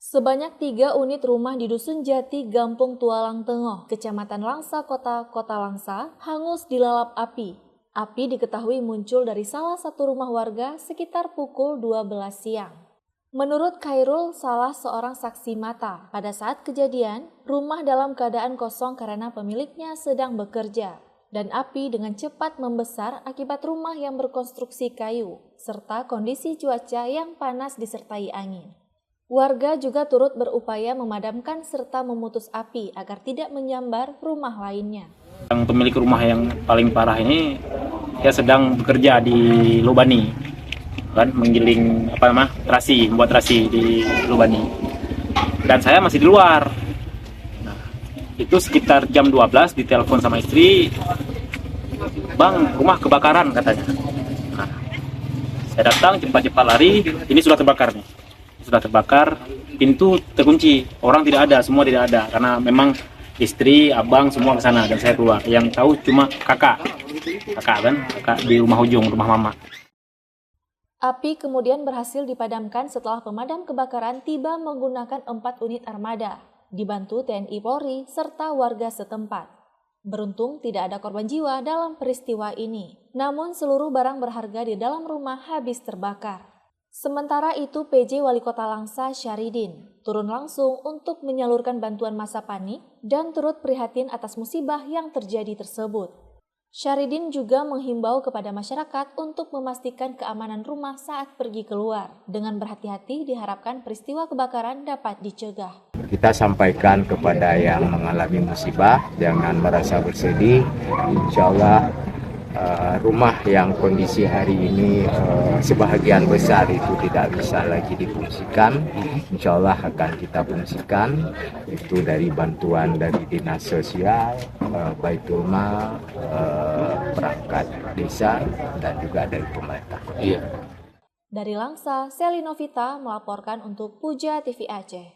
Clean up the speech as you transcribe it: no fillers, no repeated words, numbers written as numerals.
Sebanyak 3 unit rumah di Dusun Jati, Gampung Tualang Tengoh, Kecamatan Langsa, Kota Langsa, hangus dilalap api. Api diketahui muncul dari salah satu rumah warga sekitar pukul 12 siang. Menurut Khairul, salah seorang saksi mata, pada saat kejadian, rumah dalam keadaan kosong karena pemiliknya sedang bekerja. Dan api dengan cepat membesar akibat rumah yang berkonstruksi kayu, serta kondisi cuaca yang panas disertai angin. Warga juga turut berupaya memadamkan serta memutus api agar tidak menyambar rumah lainnya. Yang pemilik rumah yang paling parah ini, dia sedang bekerja di Lubani, kan menggiling terasi, membuat terasi di Lubani. Dan saya masih di luar. Nah, itu sekitar jam 12 ditelepon sama istri, "Bang, rumah kebakaran," katanya. Nah, saya datang cepat-cepat lari, ini sudah terbakar nih. Sudah terbakar, pintu terkunci, orang tidak ada, semua tidak ada, karena memang istri, abang semua ke sana dan saya keluar. Yang tahu cuma kakak di rumah ujung, rumah mama. Api kemudian berhasil dipadamkan setelah pemadam kebakaran tiba menggunakan 4 unit armada, dibantu TNI Polri serta warga setempat. Beruntung tidak ada korban jiwa dalam peristiwa ini, namun seluruh barang berharga di dalam rumah habis terbakar. Sementara itu, PJ Wali Kota Langsa Syaridin turun langsung untuk menyalurkan bantuan masa panik dan turut prihatin atas musibah yang terjadi tersebut. Syaridin juga menghimbau kepada masyarakat untuk memastikan keamanan rumah saat pergi keluar. Dengan berhati-hati diharapkan peristiwa kebakaran dapat dicegah. Kita sampaikan kepada yang mengalami musibah, jangan merasa bersedih. Insya Allah rumah yang kondisi hari ini sebahagian besar itu tidak bisa lagi difungsikan, insya Allah akan kita fungsikan, itu dari bantuan dari dinas sosial, Baitul Mal, perangkat desa, dan juga dari pemerintah. Dari Langsa, Seli Novita melaporkan untuk Puja TV Aceh.